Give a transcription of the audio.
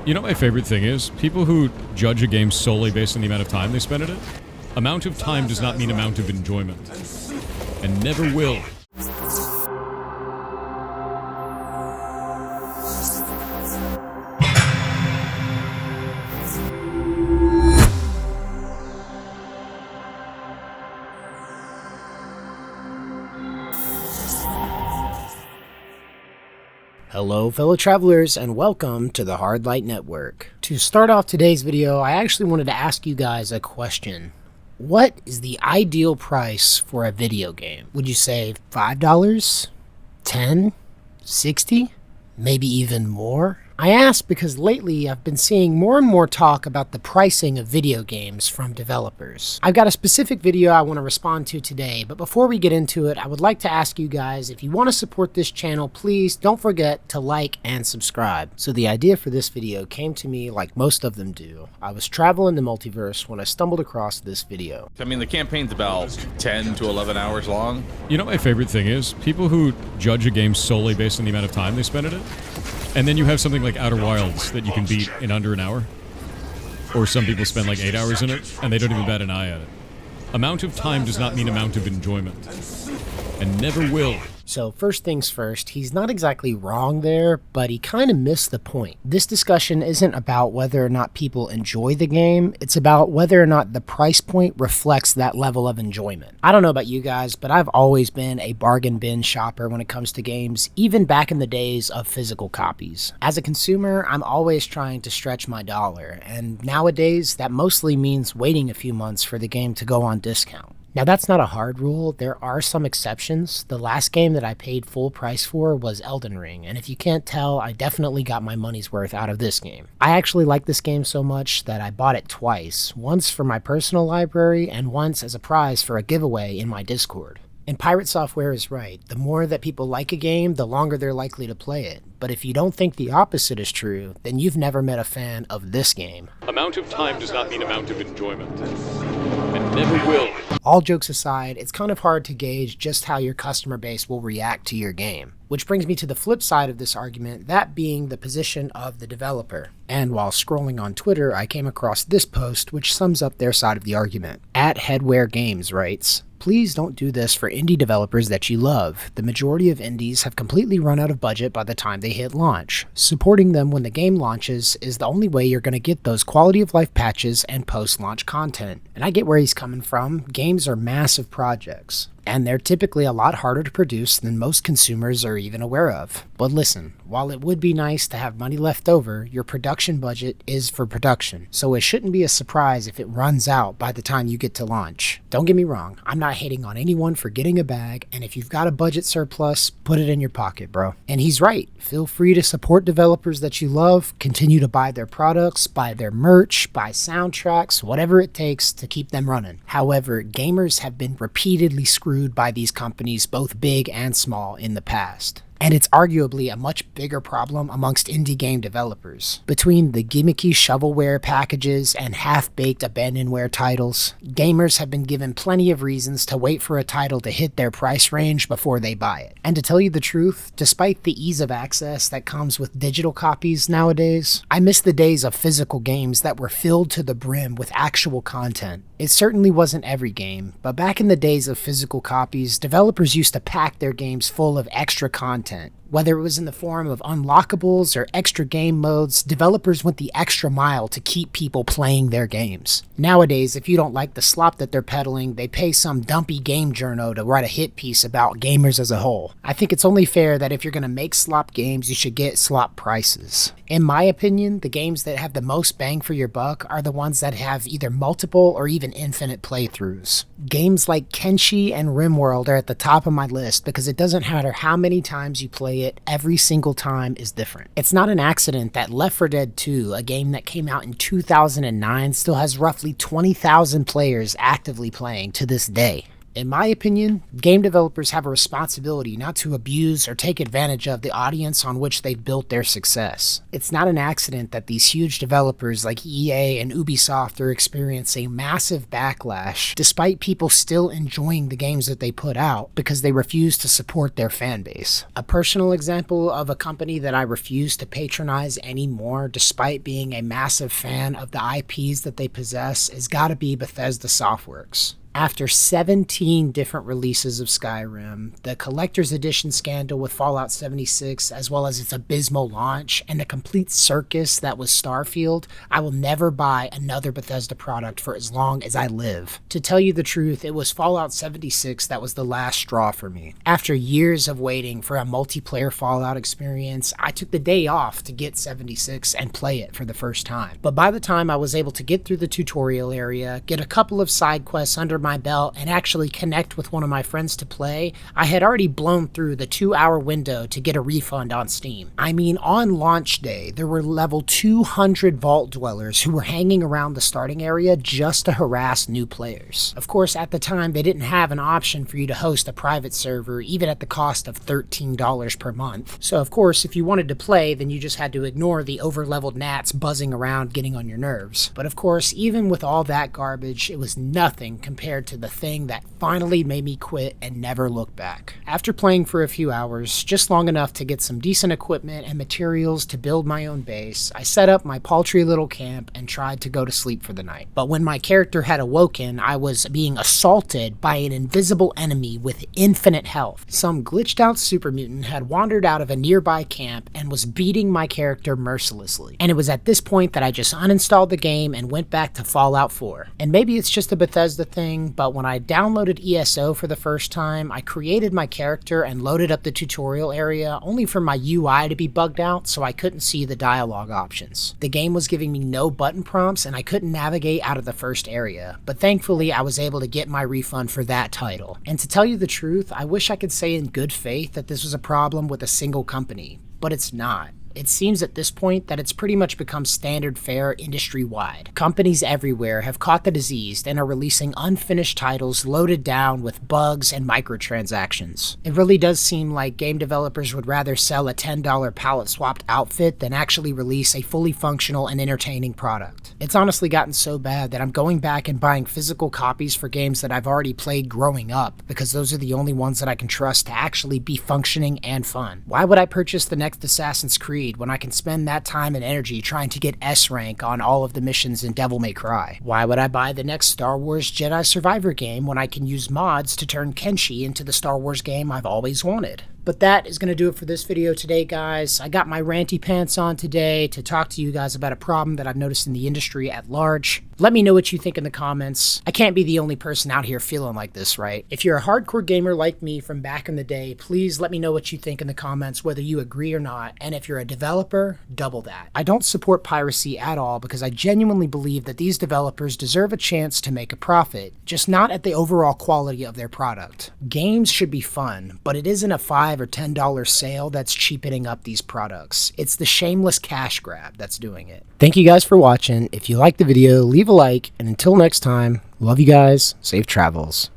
You know what my favorite thing is? People who judge a game solely based on the amount of time they spend in it. Amount of time does not mean amount of enjoyment. And never will. Hello fellow travelers and welcome to the Hard Light Network. To start off today's video, I actually wanted to ask you guys a question. What is the ideal price for a video game? Would you say $5? $10? $60? Maybe even more? I ask because lately I've been seeing more and more talk about the pricing of video games from developers. I've got a specific video I want to respond to today, but before we get into it, I would like to ask you guys, if you want to support this channel, please don't forget to like and subscribe. So the idea for this video came to me like most of them do. I was traveling the multiverse when I stumbled across this video. I mean, the campaign's about 10 to 11 hours long. You know what my favorite thing is? People who judge a game solely based on the amount of time they spend in it. And then you have something like Outer Wilds that you can beat in under an hour. Or some people spend like 8 hours in it, and they don't even bat an eye at it. Amount of time does not mean amount of enjoyment. And never will. So first things first, he's not exactly wrong there, but he kind of missed the point. This discussion isn't about whether or not people enjoy the game, it's about whether or not the price point reflects that level of enjoyment. I don't know about you guys, but I've always been a bargain bin shopper when it comes to games, even back in the days of physical copies. As a consumer, I'm always trying to stretch my dollar, and nowadays that mostly means waiting a few months for the game to go on discount. Now that's not a hard rule, there are some exceptions. The last game that I paid full price for was Elden Ring, and if you can't tell, I definitely got my money's worth out of this game. I actually like this game so much that I bought it twice, once for my personal library and once as a prize for a giveaway in my Discord. And Pirate Software is right, the more that people like a game, the longer they're likely to play it. But if you don't think the opposite is true, then you've never met a fan of this game. Amount of time does not mean amount of enjoyment. And never will. All jokes aside, it's kind of hard to gauge just how your customer base will react to your game. Which brings me to the flip side of this argument, that being the position of the developer. And while scrolling on Twitter, I came across this post which sums up their side of the argument. @HeadwearGames writes, "Please don't do this for indie developers that you love. The majority of indies have completely run out of budget by the time they hit launch. Supporting them when the game launches is the only way you're going to get those quality of life patches and post-launch content." And I get where he's coming from. Games are massive projects, and they're typically a lot harder to produce than most consumers are even aware of. But listen, while it would be nice to have money left over, your production budget is for production, so it shouldn't be a surprise if it runs out by the time you get to launch. Don't get me wrong, I'm not hating on anyone for getting a bag, and if you've got a budget surplus, put it in your pocket, bro. And he's right, feel free to support developers that you love, continue to buy their products, buy their merch, buy soundtracks, whatever it takes to keep them running. However, gamers have been repeatedly screwed by these companies, both big and small, in the past. And it's arguably a much bigger problem amongst indie game developers. Between the gimmicky shovelware packages and half-baked abandonware titles, gamers have been given plenty of reasons to wait for a title to hit their price range before they buy it. And to tell you the truth, despite the ease of access that comes with digital copies nowadays, I miss the days of physical games that were filled to the brim with actual content. It certainly wasn't every game, but back in the days of physical copies, developers used to pack their games full of extra content. Whether it was in the form of unlockables or extra game modes, developers went the extra mile to keep people playing their games. Nowadays, if you don't like the slop that they're peddling, they pay some dumpy game journo to write a hit piece about gamers as a whole. I think it's only fair that if you're going to make slop games, you should get slop prices. In my opinion, the games that have the most bang for your buck are the ones that have either multiple or even infinite playthroughs. Games like Kenshi and RimWorld are at the top of my list because it doesn't matter how many times you play it, every single time is different. It's not an accident that Left 4 Dead 2, a game that came out in 2009, still has roughly 20,000 players actively playing to this day. In my opinion, game developers have a responsibility not to abuse or take advantage of the audience on which they've built their success. It's not an accident that these huge developers like EA and Ubisoft are experiencing massive backlash despite people still enjoying the games that they put out because they refuse to support their fan base. A personal example of a company that I refuse to patronize anymore despite being a massive fan of the IPs that they possess has gotta be Bethesda Softworks. After 17 different releases of Skyrim, the Collector's Edition scandal with Fallout 76, as well as its abysmal launch, and the complete circus that was Starfield, I will never buy another Bethesda product for as long as I live. To tell you the truth, it was Fallout 76 that was the last straw for me. After years of waiting for a multiplayer Fallout experience, I took the day off to get 76 and play it for the first time. But by the time I was able to get through the tutorial area, get a couple of side quests under my belt, and actually connect with one of my friends to play, I had already blown through the 2-hour window to get a refund on Steam. I mean, on launch day, there were level 200 vault dwellers who were hanging around the starting area just to harass new players. Of course, at the time, they didn't have an option for you to host a private server, even at the cost of $13 per month. So of course, if you wanted to play, then you just had to ignore the over-leveled gnats buzzing around getting on your nerves. But of course, even with all that garbage, it was nothing compared to the thing that finally made me quit and never look back. After playing for a few hours, just long enough to get some decent equipment and materials to build my own base, I set up my paltry little camp and tried to go to sleep for the night. But when my character had awoken, I was being assaulted by an invisible enemy with infinite health. Some glitched out super mutant had wandered out of a nearby camp and was beating my character mercilessly. And it was at this point that I just uninstalled the game and went back to Fallout 4. And maybe it's just a Bethesda thing, but when I downloaded ESO for the first time, I created my character and loaded up the tutorial area only for my UI to be bugged out so I couldn't see the dialogue options. The game was giving me no button prompts and I couldn't navigate out of the first area, but thankfully I was able to get my refund for that title. And to tell you the truth, I wish I could say in good faith that this was a problem with a single company, but it's not. It seems at this point that it's pretty much become standard fare industry-wide. Companies everywhere have caught the disease and are releasing unfinished titles loaded down with bugs and microtransactions. It really does seem like game developers would rather sell a $10 palette-swapped outfit than actually release a fully functional and entertaining product. It's honestly gotten so bad that I'm going back and buying physical copies for games that I've already played growing up, because those are the only ones that I can trust to actually be functioning and fun. Why would I purchase the next Assassin's Creed when I can spend that time and energy trying to get S rank on all of the missions in Devil May Cry? Why would I buy the next Star Wars Jedi Survivor game when I can use mods to turn Kenshi into the Star Wars game I've always wanted? But that is going to do it for this video today, guys. I got my ranty pants on today to talk to you guys about a problem that I've noticed in the industry at large. Let me know what you think in the comments. I can't be the only person out here feeling like this, right? If you're a hardcore gamer like me from back in the day, please let me know what you think in the comments, whether you agree or not. And if you're a developer, double that. I don't support piracy at all because I genuinely believe that these developers deserve a chance to make a profit, just not at the overall quality of their product. Games should be fun, but it isn't a $5 or $10 sale that's cheapening up these products. It's the shameless cash grab that's doing it. Thank you guys for watching. If you liked the video, leave a like, and until next time, love you guys, safe travels.